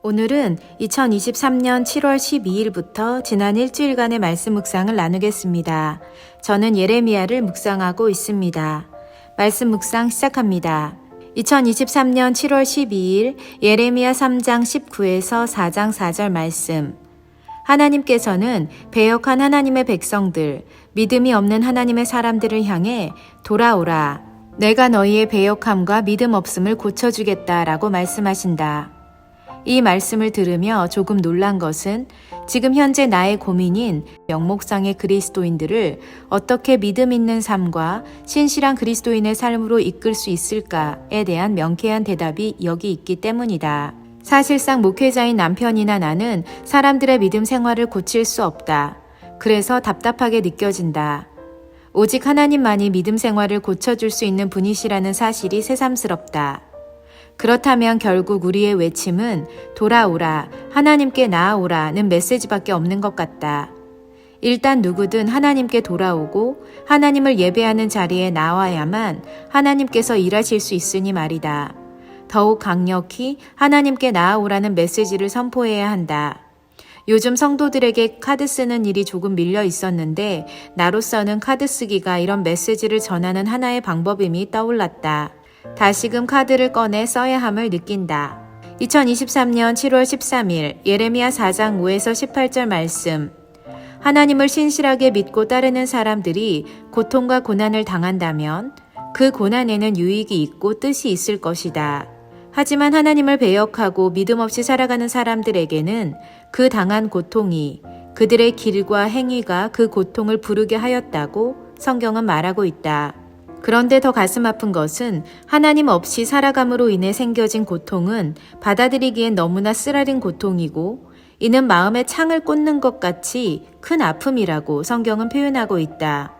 오늘은 2023년 7월 12일부터 지난 일주일간의 말씀 묵상을 나누겠습니다. 저는 예레미야를 묵상하고 있습니다. 말씀 묵상 시작합니다. 2023년 7월 12일 예레미야 3장 19에서 4장 4절 말씀. 하나님께서는 배역한 하나님의 백성들, 믿음이 없는 하나님의 사람들을 향해 돌아오라. 내가 너희의 배역함과 믿음 없음을 고쳐주겠다라고 말씀하신다. 이 말씀을 들으며 조금 놀란 것은 지금 현재 나의 고민인 명목상의 그리스도인들을 어떻게 믿음 있는 삶과 신실한 그리스도인의 삶으로 이끌 수 있을까에 대한 명쾌한 대답이 여기 있기 때문이다. 사실상 목회자인 남편이나 나는 사람들의 믿음 생활을 고칠 수 없다. 그래서 답답하게 느껴진다. 오직 하나님만이 믿음 생활을 고쳐줄 수 있는 분이시라는 사실이 새삼스럽다. 그렇다면 결국 우리의 외침은 돌아오라, 하나님께 나아오라는 메시지밖에 없는 것 같다. 일단 누구든 하나님께 돌아오고 하나님을 예배하는 자리에 나와야만 하나님께서 일하실 수 있으니 말이다. 더욱 강력히 하나님께 나아오라는 메시지를 선포해야 한다. 요즘 성도들에게 카드 쓰는 일이 조금 밀려 있었는데 나로서는 카드 쓰기가 이런 메시지를 전하는 하나의 방법임이 떠올랐다. 다시금 카드를 꺼내 써야 함을 느낀다. 2023년 7월 13일 예레미야 4장 5에서 18절 말씀. 하나님을 신실하게 믿고 따르는 사람들이 고통과 고난을 당한다면 그 고난에는 유익이 있고 뜻이 있을 것이다. 하지만 하나님을 배역하고 믿음 없이 살아가는 사람들에게는 그 당한 고통이 그들의 길과 행위가 그 고통을 부르게 하였다고 성경은 말하고 있다. 그런데 더 가슴 아픈 것은 하나님 없이 살아감으로 인해 생겨진 고통은 받아들이기엔 너무나 쓰라린 고통이고 이는 마음에 창을 꽂는 것 같이 큰 아픔이라고 성경은 표현하고 있다.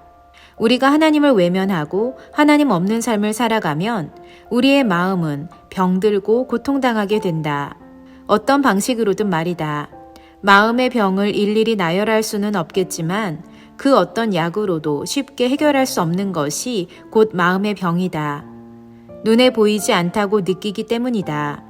우리가 하나님을 외면하고 하나님 없는 삶을 살아가면 우리의 마음은 병들고 고통당하게 된다. 어떤 방식으로든 말이다. 마음의 병을 일일이 나열할 수는 없겠지만 그 어떤 약으로도 쉽게 해결할 수 없는 것이 곧 마음의 병이다. 눈에 보이지 않다고 느끼기 때문이다.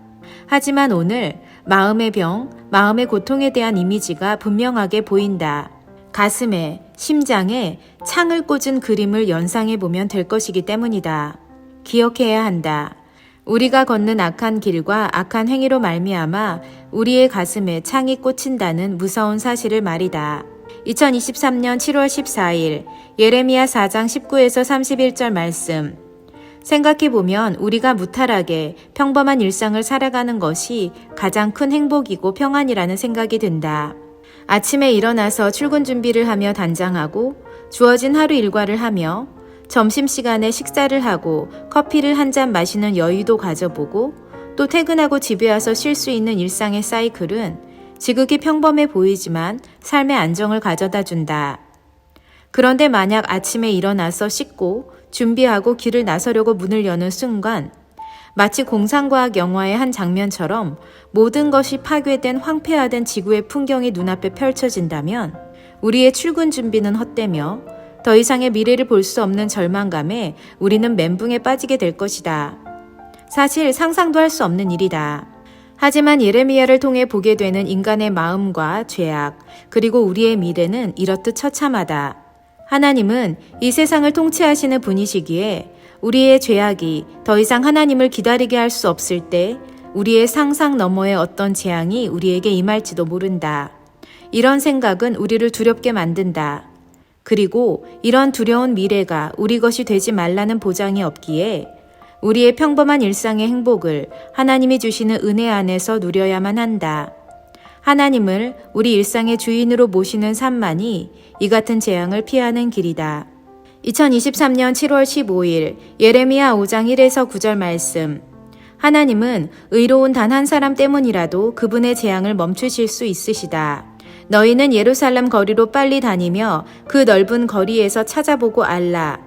하지만 오늘 마음의 병, 마음의 고통에 대한 이미지가 분명하게 보인다. 가슴에, 심장에 창을 꽂은 그림을 연상해 보면 될 것이기 때문이다. 기억해야 한다. 우리가 걷는 악한 길과 악한 행위로 말미암아 우리의 가슴에 창이 꽂힌다는 무서운 사실을 말이다. 2023년 7월 14일 예레미야 4장 19에서 31절 말씀. 생각해보면 우리가 무탈하게 평범한 일상을 살아가는 것이 가장 큰 행복이고 평안이라는 생각이 든다. 아침에 일어나서 출근 준비를 하며 단장하고 주어진 하루 일과를 하며 점심시간에 식사를 하고 커피를 한 잔 마시는 여유도 가져보고 또 퇴근하고 집에 와서 쉴 수 있는 일상의 사이클은 지극히 평범해 보이지만 삶의 안정을 가져다 준다. 그런데 만약 아침에 일어나서 씻고 준비하고 길을 나서려고 문을 여는 순간 마치 공상과학 영화의 한 장면처럼 모든 것이 파괴된 황폐화된 지구의 풍경이 눈앞에 펼쳐진다면 우리의 출근 준비는 헛되며 더 이상의 미래를 볼 수 없는 절망감에 우리는 멘붕에 빠지게 될 것이다. 사실 상상도 할 수 없는 일이다. 하지만 예레미야를 통해 보게 되는 인간의 마음과 죄악, 그리고 우리의 미래는 이렇듯 처참하다. 하나님은 이 세상을 통치하시는 분이시기에 우리의 죄악이 더 이상 하나님을 기다리게 할 수 없을 때 우리의 상상 너머의 어떤 재앙이 우리에게 임할지도 모른다. 이런 생각은 우리를 두렵게 만든다. 그리고 이런 두려운 미래가 우리 것이 되지 말라는 보장이 없기에 우리의 평범한 일상의 행복을 하나님이 주시는 은혜 안에서 누려야만 한다. 하나님을 우리 일상의 주인으로 모시는 삶만이 이 같은 재앙을 피하는 길이다. 2023년 7월 15일 예레미야 5장 1에서 9절 말씀. 하나님은 의로운 단 한 사람 때문이라도 그분의 재앙을 멈추실 수 있으시다. 너희는 예루살렘 거리로 빨리 다니며 그 넓은 거리에서 찾아보고 알라.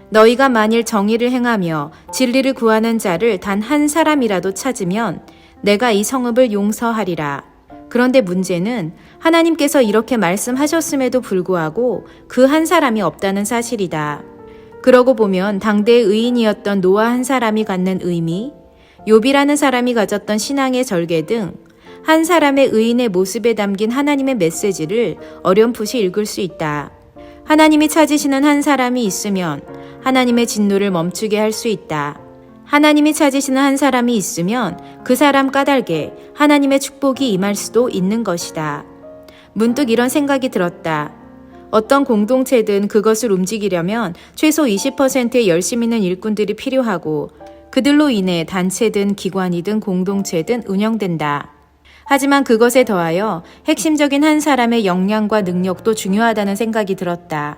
너희가 만일 정의를 행하며 진리를 구하는 자를 단 한 사람이라도 찾으면 내가 이 성읍을 용서하리라. 그런데 문제는 하나님께서 이렇게 말씀하셨음에도 불구하고 그 한 사람이 없다는 사실이다. 그러고 보면 당대의 의인이었던 노아 한 사람이 갖는 의미, 욥이라는 사람이 가졌던 신앙의 절개 등 한 사람의 의인의 모습에 담긴 하나님의 메시지를 어렴풋이 읽을 수 있다. 하나님이 찾으시는 한 사람이 있으면 하나님의 진노를 멈추게 할 수 있다. 하나님이 찾으시는 한 사람이 있으면 그 사람 까닭에 하나님의 축복이 임할 수도 있는 것이다. 문득 이런 생각이 들었다. 어떤 공동체든 그것을 움직이려면 최소 20%의 열심 있는 일꾼들이 필요하고 그들로 인해 단체든 기관이든 공동체든 운영된다. 하지만 그것에 더하여 핵심적인 한 사람의 역량과 능력도 중요하다는 생각이 들었다.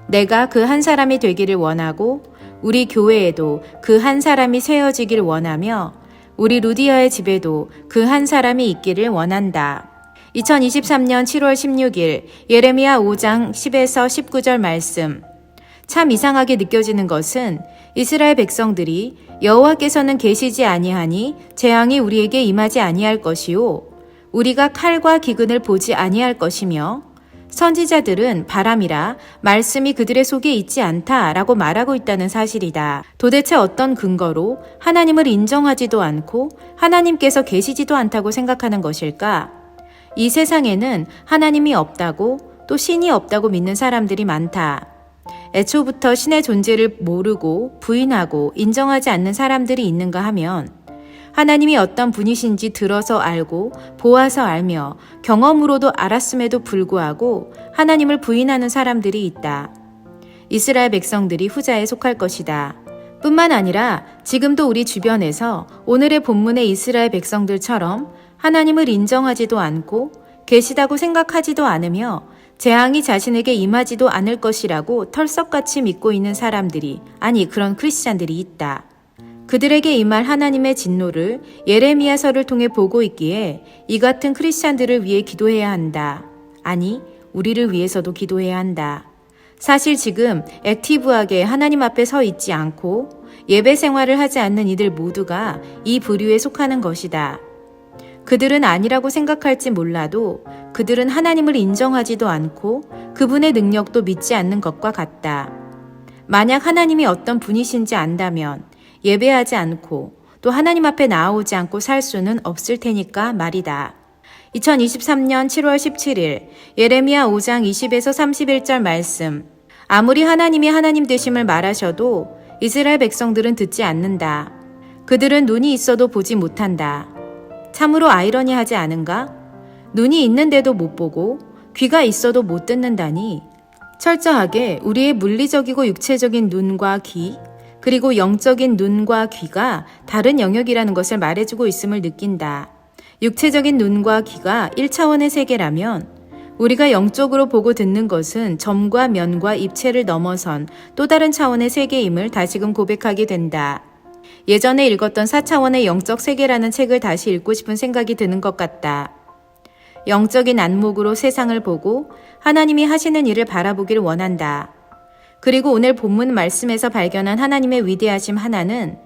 내가 그 한 사람이 되기를 원하고 우리 교회에도 그 한 사람이 세워지길 원하며 우리 루디아의 집에도 그 한 사람이 있기를 원한다. 2023년 7월 16일 예레미야 5장 10에서 19절 말씀. 참 이상하게 느껴지는 것은 이스라엘 백성들이 여호와께서는 계시지 아니하니 재앙이 우리에게 임하지 아니할 것이요 우리가 칼과 기근을 보지 아니할 것이며 선지자들은 바람이라 말씀이 그들의 속에 있지 않다라고 말하고 있다는 사실이다. 도대체 어떤 근거로 하나님을 인정하지도 않고 하나님께서 계시지도 않다고 생각하는 것일까? 이 세상에는 하나님이 없다고 또 신이 없다고 믿는 사람들이 많다. 애초부터 신의 존재를 모르고 부인하고 인정하지 않는 사람들이 있는가 하면 하나님이 어떤 분이신지 들어서 알고 보아서 알며 경험으로도 알았음에도 불구하고 하나님을 부인하는 사람들이 있다. 이스라엘 백성들이 후자에 속할 것이다. 뿐만 아니라 지금도 우리 주변에서 오늘의 본문의 이스라엘 백성들처럼 하나님을 인정하지도 않고 계시다고 생각하지도 않으며 재앙이 자신에게 임하지도 않을 것이라고 털썩같이 믿고 있는 사람들이, 아니 그런 크리스찬들이 있다. 그들에게 임할 하나님의 진노를 예레미야서를 통해 보고 있기에 이 같은 크리스찬들을 위해 기도해야 한다. 아니, 우리를 위해서도 기도해야 한다. 사실 지금 액티브하게 하나님 앞에 서 있지 않고 예배 생활을 하지 않는 이들 모두가 이 부류에 속하는 것이다. 그들은 아니라고 생각할지 몰라도 그들은 하나님을 인정하지도 않고 그분의 능력도 믿지 않는 것과 같다. 만약 하나님이 어떤 분이신지 안다면 예배하지 않고 또 하나님 앞에 나오지 않고 살 수는 없을 테니까 말이다. 2023년 7월 17일 예레미야 5장 20에서 31절 말씀. 아무리 하나님이 하나님 되심을 말하셔도 이스라엘 백성들은 듣지 않는다. 그들은 눈이 있어도 보지 못한다. 참으로 아이러니하지 않은가? 눈이 있는데도 못 보고 귀가 있어도 못 듣는다니. 철저하게 우리의 물리적이고 육체적인 눈과 귀, 그리고 영적인 눈과 귀가 다른 영역이라는 것을 말해주고 있음을 느낀다. 육체적인 눈과 귀가 1차원의 세계라면 우리가 영적으로 보고 듣는 것은 점과 면과 입체를 넘어선 또 다른 차원의 세계임을 다시금 고백하게 된다. 예전에 읽었던 4차원의 영적 세계라는 책을 다시 읽고 싶은 생각이 드는 것 같다. 영적인 안목으로 세상을 보고 하나님이 하시는 일을 바라보길 원한다. 그리고 오늘 본문 말씀에서 발견한 하나님의 위대하심 하나는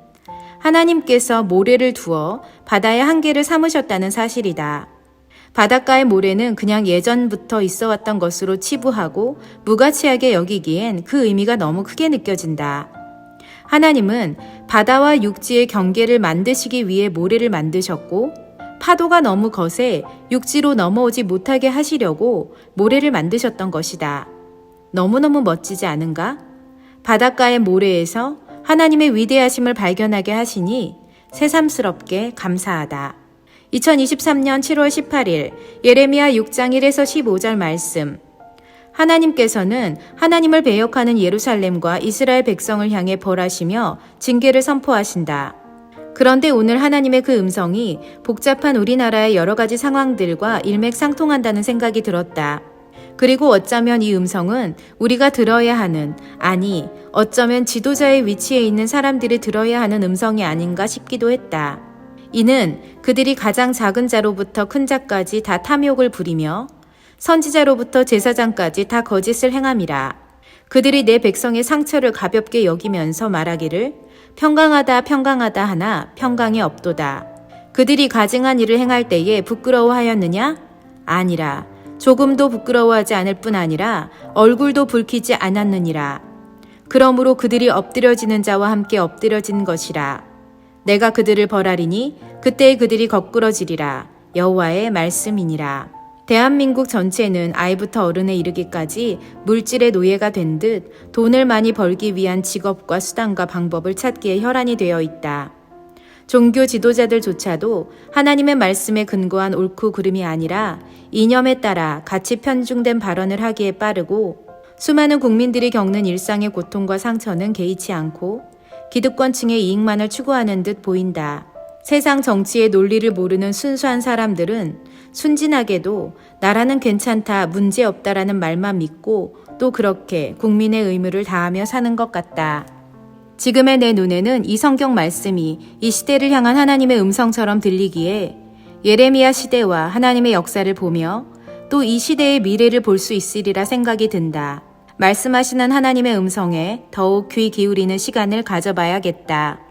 하나님께서 모래를 두어 바다의 한계를 삼으셨다는 사실이다. 바닷가의 모래는 그냥 예전부터 있어 왔던 것으로 치부하고 무가치하게 여기기엔 그 의미가 너무 크게 느껴진다. 하나님은 바다와 육지의 경계를 만드시기 위해 모래를 만드셨고 파도가 너무 거세 육지로 넘어오지 못하게 하시려고 모래를 만드셨던 것이다. 너무너무 멋지지 않은가? 바닷가의 모래에서 하나님의 위대하심을 발견하게 하시니 새삼스럽게 감사하다. 2023년 7월 18일 예레미야 6장 1에서 15절 말씀. 하나님께서는 하나님을 배역하는 예루살렘과 이스라엘 백성을 향해 벌하시며 징계를 선포하신다. 그런데 오늘 하나님의 그 음성이 복잡한 우리나라의 여러 가지 상황들과 일맥상통한다는 생각이 들었다. 그리고 어쩌면 이 음성은 우리가 들어야 하는, 아니 어쩌면 지도자의 위치에 있는 사람들이 들어야 하는 음성이 아닌가 싶기도 했다. 이는 그들이 가장 작은 자로부터 큰 자까지 다 탐욕을 부리며 선지자로부터 제사장까지 다 거짓을 행함이라. 그들이 내 백성의 상처를 가볍게 여기면서 말하기를 평강하다 평강하다 하나 평강이 없도다. 그들이 가증한 일을 행할 때에 부끄러워하였느냐? 아니라 조금도 부끄러워하지 않을 뿐 아니라 얼굴도 붉히지 않았느니라. 그러므로 그들이 엎드려지는 자와 함께 엎드려진 것이라. 내가 그들을 벌하리니 그때에 그들이 거꾸러지리라. 여호와의 말씀이니라. 대한민국 전체는 아이부터 어른에 이르기까지 물질의 노예가 된 듯 돈을 많이 벌기 위한 직업과 수단과 방법을 찾기에 혈안이 되어 있다. 종교 지도자들조차도 하나님의 말씀에 근거한 옳고 그름이 아니라 이념에 따라 가치 편중된 발언을 하기에 빠르고 수많은 국민들이 겪는 일상의 고통과 상처는 개의치 않고 기득권층의 이익만을 추구하는 듯 보인다. 세상 정치의 논리를 모르는 순수한 사람들은 순진하게도 나라는 괜찮다, 문제없다라는 말만 믿고 또 그렇게 국민의 의무를 다하며 사는 것 같다. 지금의 내 눈에는 이 성경 말씀이 이 시대를 향한 하나님의 음성처럼 들리기에 예레미야 시대와 하나님의 역사를 보며 또 이 시대의 미래를 볼 수 있으리라 생각이 든다. 말씀하시는 하나님의 음성에 더욱 귀 기울이는 시간을 가져봐야겠다.